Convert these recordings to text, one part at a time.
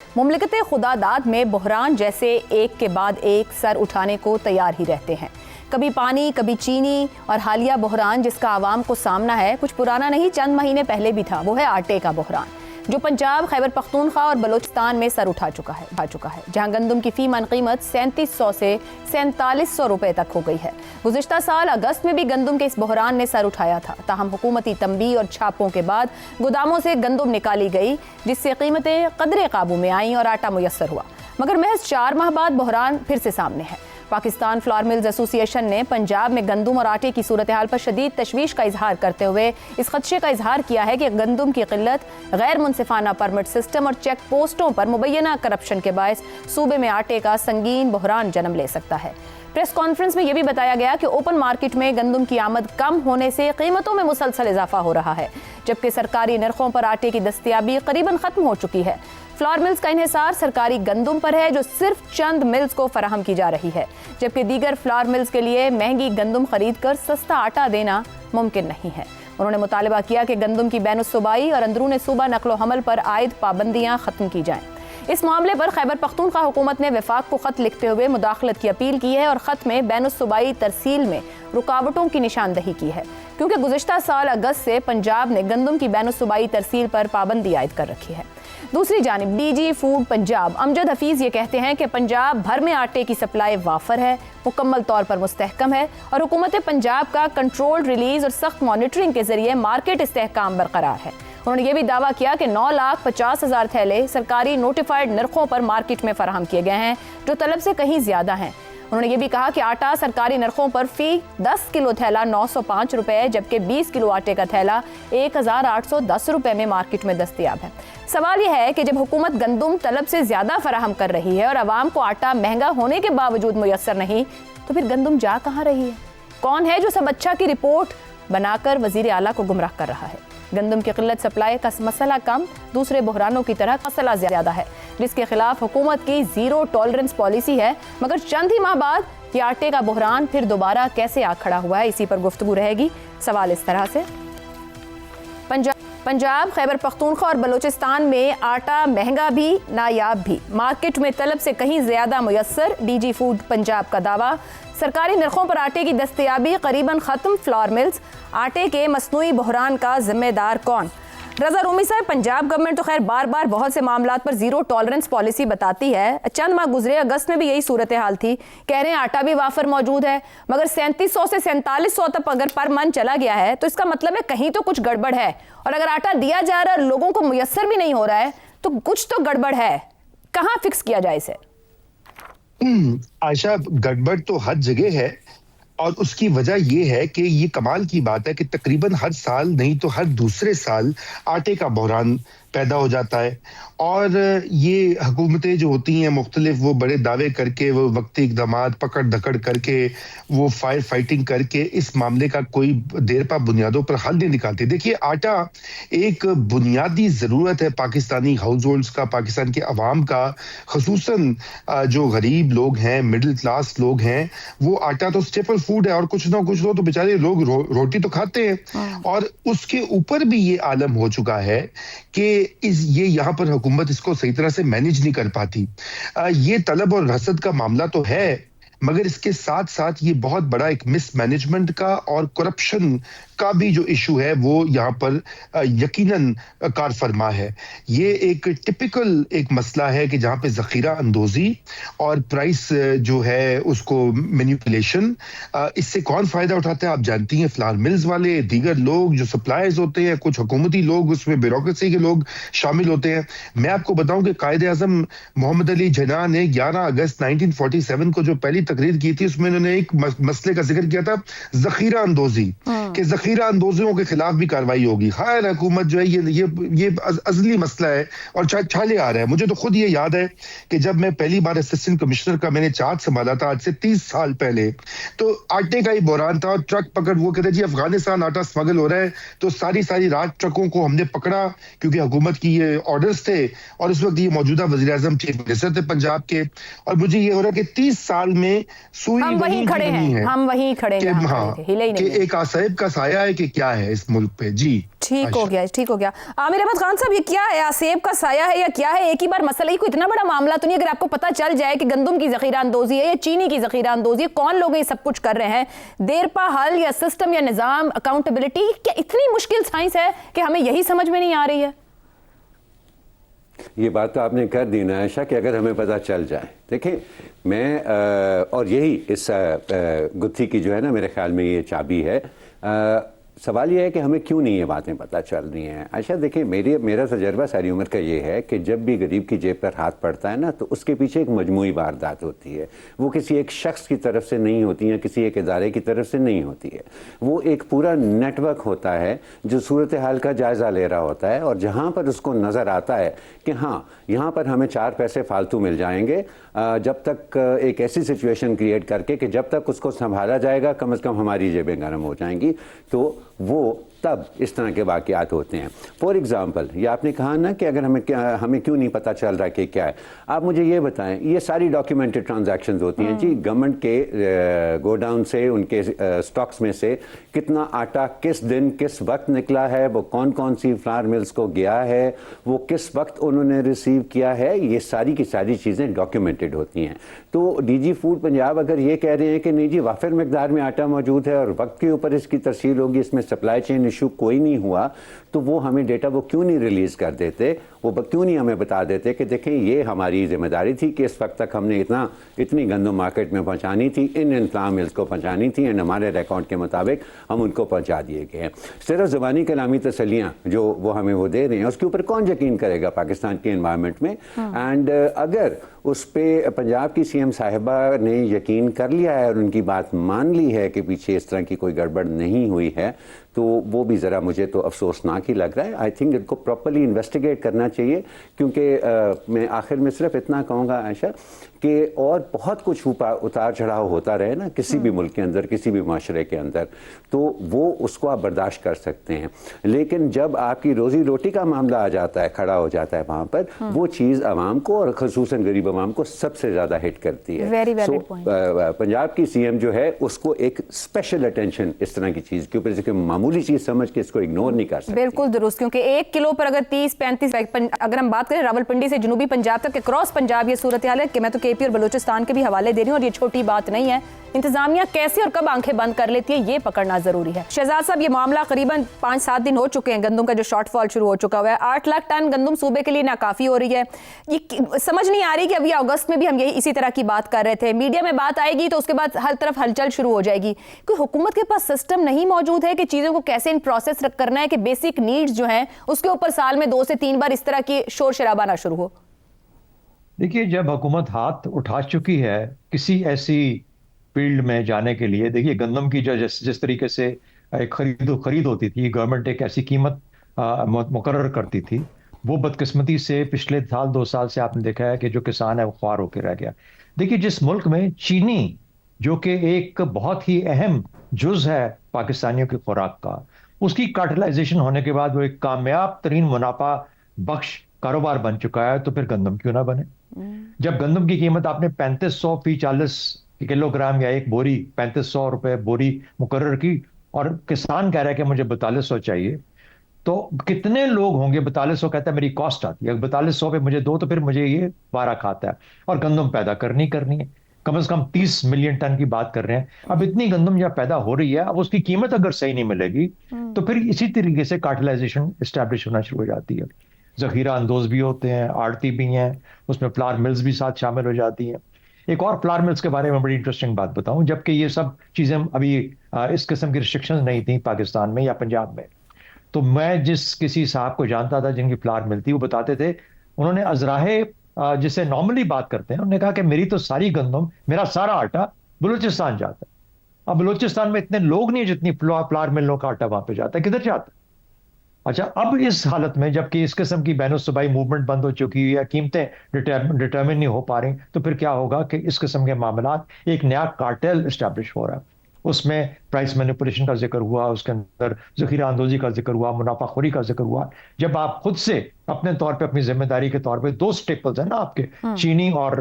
मुमलिकत खुदादाद में बहरान जैसे एक के बाद एक सर उठाने को तैयार ही रहते हैं। कभी पानी, कभी चीनी, और हालिया बहरान जिसका आवाम को सामना है कुछ पुराना नहीं, चंद महीने पहले भी था। वो है आटे का बहरान, जो पंजाब, खैबर पख्तूनख्वा और बलोचिस्तान में सर उठा चुका है, जहां गंदम की फी मन कीमत 3700 से 4700 रुपए तक हो गई है। गुज़िश्ता साल अगस्त में भी गंदम के इस बहरान ने सर उठाया था, ताहम हुकूमती तंबीह और छापों के बाद गोदामों से गंदम निकाली गई, जिससे कीमतें कदरे काबू में आईं और आटा मुयस्सर हुआ। मगर महज 4 माह बाद बहरान फिर से सामने है। पाकिस्तान फ्लावर मिल्स एसोसिएशन ने पंजाब में गंदम और आटे की सूरत हाल पर शदीद तशवीश का इजहार करते हुए इस खदशे का इजहार किया है कि गंदम की किल्लत, गैर मुनसिफाना परमिट सिस्टम और चेक पोस्टों पर मुबैना करप्शन के बायस सूबे में आटे का संगीन बहरान जन्म ले सकता है। प्रेस कॉन्फ्रेंस में यह भी बताया गया कि ओपन मार्केट में गंदम की आमद कम होने से कीमतों में मुसलसल इजाफा हो रहा है, जबकि सरकारी नरखों पर आटे की दस्तयाबी करीबन खत्म हो चुकी है। फ्लावर मिल्स का इन्हिसार सरकारी गंदम पर है, जो सिर्फ चंद मिल्स को फराहम की जा रही है, जबकि दीगर फ्लावर मिल्स के लिए महंगी गंदम खरीद कर सस्ता आटा देना मुमकिन नहीं है। उन्होंने मुतालबा किया कि गंदम की बैनुस्सूबाई और अंदरून सूबा नकलो हमल पर आयद पाबंदियां खत्म की जाएं। इस मामले पर खैबर पख्तूनख्वा हुकूमत ने वफाक को खत लिखते हुए मुदाखलत की अपील की है और खत में बैनुस्सूबाई तरसील में रुकावटों की निशानदही की है, क्योंकि गुज़िश्ता साल अगस्त से पंजाब ने गंदम की बैनुस्सूबाई तरसील पर पाबंदी आयद कर रखी है। दूसरी जानिब डीजी फूड पंजाब अमजद हफीज ये कहते हैं कि पंजाब भर में आटे की सप्लाई वाफर है, मुकम्मल तौर पर मुस्तहकम है और हुकूमत पंजाब का कंट्रोल रिलीज और सख्त मॉनिटरिंग के जरिए मार्केट इस्तेहकाम बरकरार है। उन्होंने ये भी दावा किया कि 9,50,000 थैले सरकारी नोटिफाइड नरखों पर मार्केट में फराहम किए गए हैं, जो तलब से कहीं ज्यादा हैं। उन्होंने ये भी कहा कि आटा सरकारी नरखों पर फी 10 किलो थैला 905 रुपए, जबकि 20 किलो आटे का थैला 1,810 रुपए में मार्केट में दस्तयाब है। सवाल यह है कि जब हुकूमत गंदम तलब से ज्यादा फराहम कर रही है और आवाम को आटा महंगा होने के बावजूद मुयस्सर नहीं, तो फिर गंदम जा कहाँ रही है? कौन है जो सब अच्छा की रिपोर्ट बनाकर वजीर आला को गुमराह कर रहा है? गंदम की किल्लत सप्लाई का मसला कम, दूसरे बहरानों की तरह मसला ज्यादा है, जिसके खिलाफ हुकूमत की जीरो टॉलरेंस पॉलिसी है। मगर चंद ही माह बाद ये आटे का बहरान फिर दोबारा कैसे आ खड़ा हुआ है, इसी पर गुफ्तगू रहेगी। सवाल इस तरह से, पंजाब, खैबर पख्तूनख्वा और बलोचिस्तान में आटा महंगा भी नायाब भी, मार्केट में तलब से कहीं ज्यादा मुयस्सर। डीजी फूड पंजाब का दावा, सरकारी नरखों पर आटे की दस्तयाबी करीबन खत्म। फ्लावर मिल्स, आटे के मसनूई बहरान का जिम्मेदार कौन? रजा रूमी साहब, पंजाब गवर्नमेंट तो खैर बार बार बहुत से मामलात पर जीरो टॉलरेंस पॉलिसी बताती है। चंद माह गुजरे, अगस्त में भी यही सूरत हाल थी। कह रहे हैं आटा भी वाफर मौजूद है, मगर 3700 से 4700 तक अगर पर मन चला गया है तो इसका मतलब है कहीं तो कुछ गड़बड़ है। और अगर आटा दिया जा रहा है, लोगों को मुयस्सर भी नहीं हो रहा है, तो कुछ तो गड़बड़ है। कहाँ फिक्स किया जाए इसे? आयशा, गड़बड़ तो हर जगह है और उसकी वजह यह है कि ये कमाल की बात है कि तकरीबन हर साल नहीं तो हर दूसरे साल आटे का बहरान पैदा हो जाता है। और ये हुकूमतें जो होती हैं मुख्तलिफ, वो बड़े दावे करके, वो वक्ती इक़दामात पकड़ धकड़ करके, वो फायर फाइटिंग करके इस मामले का कोई देर पा बुनियादों पर हल नहीं निकालती। देखिए, आटा एक बुनियादी ज़रूरत है पाकिस्तानी हाउस होल्ड्स का, पाकिस्तान के अवाम का, खसूसन जो गरीब लोग हैं, मिडिल क्लास लोग हैं, वो आटा तो स्टेपल फूड है और कुछ ना कुछ तो बेचारे लोग रोटी तो खाते हैं। और उसके ऊपर भी ये आलम हो चुका है कि ये यहाँ पर हुकूमत इसको सही तरह से मैनेज नहीं कर पाती। ये तलब और रसद का मामला तो है, मगर इसके साथ साथ ये बहुत बड़ा एक मिसमैनेजमेंट का और करप्शन का भी जो इशू है वो यहाँ पर यकीनन कार फरमा है। ये एक टिपिकल एक मसला है कि जहाँ पे ज़ख़ीरा अंदोज़ी और प्राइस जो है उसको मैनिपुलेशन, इससे कौन फ़ायदा उठाता है? आप जानती हैं, फ्लावर मिल्स वाले, दीगर लोग जो सप्लायर्स होते हैं, कुछ हुकूमती लोग, उसमें ब्यूरोक्रेसी के लोग शामिल होते हैं। मैं आपको बताऊं कि कायदे-ए-आज़म मोहम्मद अली जिन्ना ने 11 अगस्त 1947 को जो पहली तकरीर की थी, उसमें उन्होंने एक मसले का जिक्र किया था, ज़ख़ीरा अंदोज़ी, कि ज़ख़ीरा अंदोज़ियों के खिलाफ भी कार्रवाई होगी। खैर, हुकूमत जो है ये अज़ली मसला है और छाले आ रहा है। मुझे तो खुद ये याद है कि जब मैं पहली बार असिस्टेंट कमिश्नर का मैंने चार्ज संभाला था आज से 30 साल पहले, तो आटे का ही बहरान था और ट्रक पकड़, वो कहते जी अफगानिस्तान आटा स्मगल हो रहा है, तो सारी रात ट्रकों को हमने पकड़ा क्योंकि हुकूमत की ये ऑर्डर्स थे और उस वक्त ये मौजूदा वज़ीर-ए-आज़म चीफ मिनिस्टर थे पंजाब के। और मुझे ये हो रहा है कि 30 साल में में सुई हम वहीं वहीं की खड़े नहीं हैं, है हम वहीं खड़े हैं कि जहाँ हाँ खड़े थे, हिले ही कि नहीं है। एक आसैब का साया है कि क्या है इस मुल्क पे। जी ठीक हो आयशा। गया, ठीक हो गया। आमिर अहमद खान साहब, ये क्या है, आसेब का साया है या क्या है? एक ही बार मसला ही कोई इतना बड़ा मामला तो नहीं, अगर आपको पता चल जाए कि गंदम की जखीरा अंदोजी है या चीनी की जखीरा अंदोजी है, कौन लोग ये सब कुछ कर रहे हैं, देरपा हल या सिस्टम या निजाम, अकाउंटेबिलिटी, क्या इतनी मुश्किल साइंस है कि हमें यही समझ में नहीं आ रही है? ये बात तो आपने कर दी ना आयशा कि अगर हमें पता चल जाए, देखिए मैं और यही इस गुत्थी की जो है ना, मेरे ख्याल में ये चाबी है। सवाल ये है कि हमें क्यों नहीं ये बातें पता चल रही हैं। आयशा देखिए, मेरा तजर्बा सारी उम्र का ये है कि जब भी गरीब की जेब पर हाथ पड़ता है ना, तो उसके पीछे एक मजमूई वारदात होती है। वो किसी एक शख्स की तरफ से नहीं होती है, किसी एक इदारे की तरफ से नहीं होती है। वो एक पूरा नेटवर्क होता है जो सूरत हाल का जायज़ा ले रहा होता है, और जहाँ पर उसको नज़र आता है कि हाँ यहाँ पर हमें 4 पैसे फालतू मिल जाएंगे, जब तक एक ऐसी सिचुएशन क्रिएट करके कि जब तक उसको संभाला जाएगा कम से कम हमारी जेबें गर्म हो जाएंगी, तो वो तब इस तरह के वाक़यात होते हैं। फॉर एग्ज़ाम्पल, ये आपने कहा ना कि अगर हमें क्यों नहीं पता चल रहा कि क्या है, आप मुझे ये बताएं, ये सारी डॉक्यूमेंटेड ट्रांजैक्शंस होती हैं जी। गवर्नमेंट के गोडाउन से, उनके स्टॉक्स में से कितना आटा किस दिन किस वक्त निकला है, वो कौन कौन सी फ्लावर मिल्स को गया है, वो किस वक्त उन्होंने रिसीव किया है, ये सारी की सारी चीज़ें डॉक्यूमेंटेड होती हैं। तो डीजी फूड पंजाब अगर ये कह रहे हैं कि नहीं जी वाफिर मकदार में आटा मौजूद है और वक्त के ऊपर इसकी तरसील होगी, इसमें सप्लाई चेन इशू कोई नहीं हुआ, तो वो हमें डेटा वो क्यों नहीं रिलीज़ कर देते, वो क्यों नहीं हमें बता देते कि देखें ये हमारी जिम्मेदारी थी कि इस वक्त तक हमने इतनी गंदम मार्केट में पहुंचानी थी, इन फ्लावर मिल्स को पहुंचानी थी, एंड हमारे रिकॉर्ड के मुताबिक हम उनको पहुंचा दिए गए हैं। सिर्फ ज़बानी कलामी तसलियाँ जो वो हमें वो दे रहे हैं, उसके ऊपर कौन यकीन करेगा पाकिस्तान के इन्वायरमेंट में। एंड अगर उस पर पंजाब की सीएम साहिबा ने यकीन कर लिया है और उनकी बात मान ली है कि पीछे इस तरह की कोई गड़बड़ नहीं हुई है, तो वो भी ज़रा मुझे तो अफसोसनाक ही लग रहा है। आई थिंक इनको प्रॉपर्ली इन्वेस्टिगेट करना चाहिए, क्योंकि मैं आखिर में सिर्फ इतना कहूँगा आयशा कि और बहुत कुछ उतार चढ़ाव होता रहे ना किसी भी मुल्क के अंदर, किसी भी माशरे के अंदर, तो वो उसको आप बर्दाश्त कर सकते हैं, लेकिन जब आपकी रोज़ी रोटी का मामला आ जाता है, खड़ा हो जाता है वहाँ पर, वो चीज़ आवाम को और खसूसन गरीब आवाम को सबसे ज़्यादा हिट करती है। Very valid point. पंजाब की सीएम जो है उसको एक स्पेशल अटेंशन इस तरह की चीज़ के ऊपर, जैसे मामूली चीज़ समझ के इसको इग्नोर नहीं कर सकते। बिल्कुल दुरुस्त, क्योंकि 1 किलो पर अगर 30-35, अगर हम बात करें रावलपिंडी से जनूबी पंजाब तक, क्रॉस पंजाब ये सूरत हाल है कि मैं तो केपी और बलूचिस्तान के भी हवाले दे रही हूँ, और ये छोटी बात नहीं है। इंतजामिया कैसे और कब आंखें बंद कर लेती है ये पकड़ना जरूरी है। शहजाद साहब, ये मामला करीबन 5-7 दिन हो चुके हैं, गंदम का जो शॉर्टफॉल शुरू हो चुका हुआ है, 8 लाख टन गंदम सूबे के लिए नाकाफी हो रही है। ये समझ नहीं आ रही कि अभी अगस्त में भी हम यही इसी तरह की बात कर रहे थे, मीडिया में बात आएगी तो उसके बाद हर तरफ हलचल शुरू हो जाएगी। कोई हुकूमत के पास सिस्टम नहीं मौजूद है कि चीजों को कैसे इन प्रोसेस करना है कि बेसिक नीड्स जो हैं उसके ऊपर साल में 2 से 3 बार इस तरह की शोर शराबा ना शुरू हो। देखिए, जब हुकूमत हाथ उठा चुकी है किसी ऐसी फील्ड में जाने के लिए, देखिए गंदम की जो जिस तरीके से एक खरीद होती थी, गवर्नमेंट एक ऐसी कीमत मुकर्रर करती थी, वो बदकिस्मती से पिछले साल 2 साल से आपने देखा है कि जो किसान है वो ख्वार होकर रह गया। देखिए, जिस मुल्क में चीनी जो कि एक बहुत ही अहम जुज है पाकिस्तानियों की खुराक का, उसकी कार्टेलाइजेशन होने के बाद वो एक कामयाब तरीन मुनाफा बख्श कारोबार बन चुका है, तो फिर गंदम क्यों ना बने। जब गंदम की कीमत आपने 3500 फी 40 किलोग्राम या एक बोरी 3500 रुपए बोरी मुकर्रर की, और किसान कह रहा है कि मुझे 4200 चाहिए, तो कितने लोग होंगे? 4200 कहता है मेरी कॉस्ट आती है, 4200 पे मुझे दो तो फिर मुझे ये 12 खाता है, और गंदम पैदा करनी है। कम से कम 30 मिलियन टन की बात कर रहे हैं। अब इतनी गंदम जब पैदा हो रही है, अब उसकी कीमत अगर सही नहीं मिलेगी तो फिर इसी तरीके से कार्टेलाइजेशन एस्टैब्लिश होना शुरू हो जाती है। जखीरा अंदोज भी होते हैं, आड़ती भी हैं, उसमें फ्लावर मिल्स भी साथ शामिल हो जाती हैं। एक और फ्लावर मिल्स के बारे में बड़ी इंटरेस्टिंग बात बताऊं, जबकि ये सब चीजें अभी इस किस्म की रिस्ट्रिक्शंस नहीं थी पाकिस्तान में या पंजाब में, तो मैं जिस किसी साहब को जानता था जिनकी फ्लावर मिलती, वो बताते थे, उन्होंने अजराहे जिसे नॉर्मली बात करते हैं, उन्होंने कहा कि मेरी तो सारी गंदम, मेरा सारा आटा बलूचिस्तान जाता है। अब बलूचिस्तान में इतने लोग नहीं जितनी फ्लावर मिलों का आटा वहां पे जाता है, किधर जाता है? अच्छा, अब इस हालत में जबकि इस किस्म की बैन सूबाई मूवमेंट बंद हो चुकी है या कीमतें डिटर्मिन नहीं हो पा रही, तो फिर क्या होगा कि इस किस्म के मामला एक नया कार्टेल एस्टैब्लिश हो रहा है। اس میں پرائس مینیپولیشن کا ذکر ہوا، اس کے اندر ذخیرہ اندوزی کا ذکر ہوا، منافع خوری کا ذکر ہوا. جب آپ خود سے اپنے طور پہ اپنی ذمہ داری کے طور پہ دو سٹیپلز ہیں نا آپ کے، چینی اور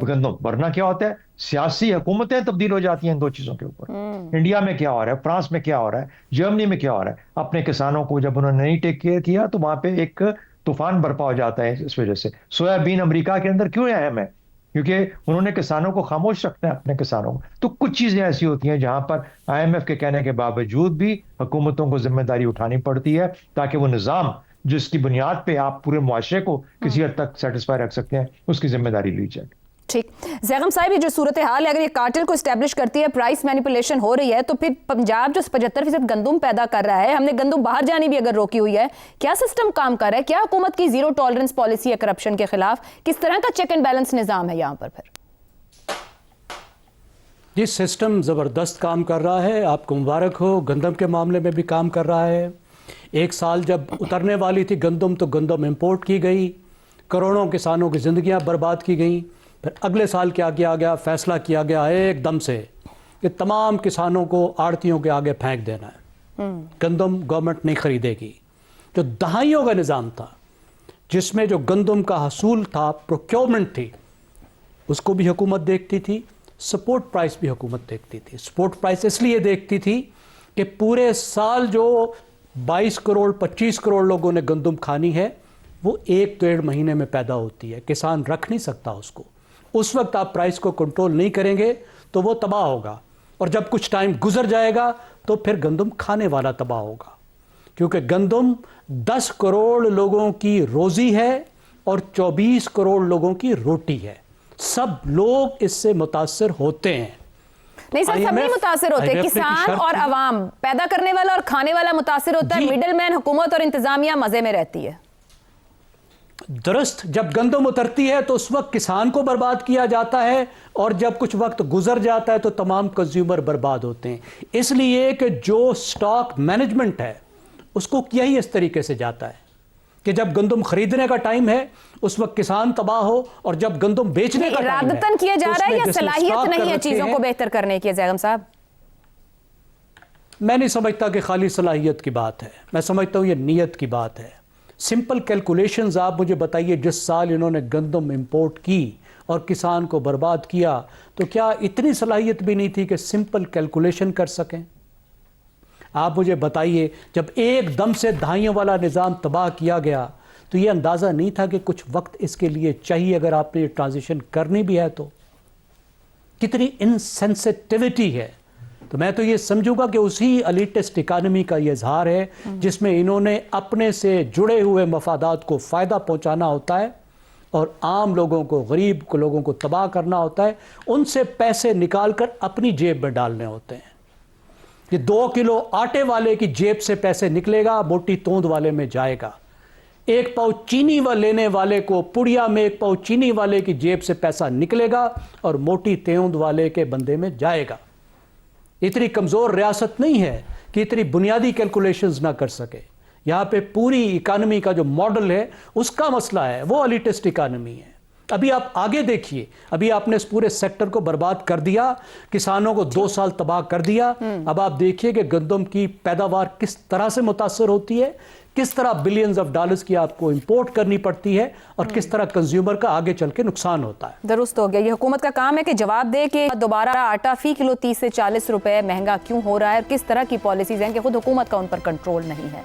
گندم، ورنہ کیا ہوتا ہے سیاسی حکومتیں تبدیل ہو جاتی ہیں ان دو چیزوں کے اوپر. انڈیا میں کیا ہو رہا ہے، فرانس میں کیا ہو رہا ہے، جرمنی میں کیا ہو رہا ہے. اپنے کسانوں کو جب انہوں نے نہیں ٹیک کیئر کیا تو وہاں پہ ایک طوفان برپا ہو جاتا ہے. اس وجہ سے سویا بین امریکہ کے اندر کیوں اہم ہے؟ کیونکہ انہوں نے کسانوں کو خاموش رکھنا ہے، اپنے کسانوں کو. تو کچھ چیزیں ایسی ہوتی ہیں جہاں پر IMF کے کہنے کے باوجود بھی حکومتوں کو ذمہ داری اٹھانی پڑتی ہے تاکہ وہ نظام جس کی بنیاد پہ آپ پورے معاشرے کو کسی حد تک سیٹسفائی رکھ سکتے ہیں اس کی ذمہ داری لی جائے. ٹھیک. زیغم صاحب، یہ جو صورتحال ہے اگر یہ کارٹل کو اسٹیبلش کرتی ہے، پرائس مینیپولیشن ہو رہی ہے، تو پھر پنجاب جو 75% گندم پیدا کر رہا ہے، ہم نے گندم باہر جانی بھی اگر روکی ہوئی ہے، کیا سسٹم کام کر رہا ہے؟ کیا حکومت کی زیرو ٹالرنس پالیسی ہے کرپشن کے خلاف؟ کس طرح کا چیک اینڈ بیلنس نظام ہے یہاں پر پھر؟ یہ سسٹم زبردست کام کر رہا ہے، آپ کو مبارک ہو. گندم کے معاملے میں بھی کام کر رہا ہے. ایک سال جب اترنے والی تھی گندم تو گندم امپورٹ کی گئی، کروڑوں کسانوں کی زندگیاں برباد کی گئیں. پھر اگلے سال کیا کیا گیا؟ فیصلہ کیا گیا ایک دم سے کہ تمام کسانوں کو آڑتیوں کے آگے پھینک دینا ہے. گندم گورنمنٹ نہیں خریدے گی. جو دہائیوں کا نظام تھا جس میں جو گندم کا حصول تھا، پروکیورمنٹ تھی، اس کو بھی حکومت دیکھتی تھی. سپورٹ پرائس بھی حکومت دیکھتی تھی. سپورٹ پرائس اس لیے دیکھتی تھی کہ پورے سال جو 22 کروڑ 25 کروڑ لوگوں نے گندم کھانی ہے وہ 1-1.5 مہینے میں پیدا ہوتی ہے. کسان رکھ نہیں سکتا اس کو. اس وقت آپ پرائس کو کنٹرول نہیں کریں گے تو وہ تباہ ہوگا، اور جب کچھ ٹائم گزر جائے گا تو پھر گندم کھانے والا تباہ ہوگا. کیونکہ گندم 10 کروڑ لوگوں کی روزی ہے اور 24 کروڑ لوگوں کی روٹی ہے. سب لوگ اس سے متاثر ہوتے ہیں. نہیں سر، سب نہیں متاثر ہوتے. کسان اور عوام، پیدا کرنے والا اور کھانے والا متاثر ہوتا ہے. مڈل مین حکومت اور انتظامیہ مزے میں رہتی ہے. درست. جب گندم اترتی ہے تو اس وقت کسان کو برباد کیا جاتا ہے، اور جب کچھ وقت گزر جاتا ہے تو تمام کنزیومر برباد ہوتے ہیں. اس لیے کہ جو سٹاک مینجمنٹ ہے اس کو یہی اس طریقے سے جاتا ہے کہ جب گندم خریدنے کا ٹائم ہے اس وقت کسان تباہ ہو، اور جب گندم بیچنے کا ٹائم ہے ارادتاً کیا جا رہا ہے یا صلاحیت نہیں ہے چیزوں کو بہتر کرنے کی؟ زیغم صاحب، میں نہیں سمجھتا کہ خالی صلاحیت کی بات ہے. میں سمجھتا ہوں یہ نیت کی بات ہے. سمپل کیلکولیشنز آپ مجھے بتائیے، جس سال انہوں نے گندم امپورٹ کی اور کسان کو برباد کیا تو کیا اتنی صلاحیت بھی نہیں تھی کہ سمپل کیلکولیشن کر سکیں؟ آپ مجھے بتائیے، جب ایک دم سے دہائیوں والا نظام تباہ کیا گیا تو یہ اندازہ نہیں تھا کہ کچھ وقت اس کے لیے چاہیے اگر آپ نے یہ ٹرانزیشن کرنی بھی ہے تو؟ کتنی انسینسٹیوٹی ہے. تو میں تو یہ سمجھوں گا کہ اسی الیٹسٹ اکانومی کا یہ اظہار ہے جس میں انہوں نے اپنے سے جڑے ہوئے مفادات کو فائدہ پہنچانا ہوتا ہے اور عام لوگوں کو، غریب کو لوگوں کو تباہ کرنا ہوتا ہے. ان سے پیسے نکال کر اپنی جیب میں ڈالنے ہوتے ہیں. یہ 2 کلو آٹے والے کی جیب سے پیسے نکلے گا، موٹی توند والے میں جائے گا. 1 پاؤ چینی لینے والے کو، پڑیا میں 1 پاؤ چینی والے کی جیب سے پیسہ نکلے گا اور موٹی توند والے کے بندے میں جائے گا. اتنی کمزور ریاست نہیں ہے کہ اتنی بنیادی کیلکولیشنز نہ کر سکے. یہاں پہ پوری اکانومی کا جو ماڈل ہے اس کا مسئلہ ہے، وہ الیٹسٹ اکانومی ہے. ابھی آپ آگے دیکھیے، ابھی آپ نے اس پورے سیکٹر کو برباد کر دیا، کسانوں کو 2 سال تباہ کر دیا. اب آپ دیکھیے کہ گندم کی پیداوار کس طرح سے متاثر ہوتی ہے، کس طرح بلینز آف ڈالرز کی آپ کو امپورٹ کرنی پڑتی ہے، اور کس طرح کنزیومر کا آگے چل کے نقصان ہوتا ہے. درست ہو گیا. یہ حکومت کا کام ہے کہ جواب دے کہ دوبارہ آٹا فی کلو 30 سے 40 روپے مہنگا کیوں ہو رہا ہے، اور کس طرح کی پالیسیز ہیں کہ خود حکومت کا ان پر کنٹرول نہیں ہے.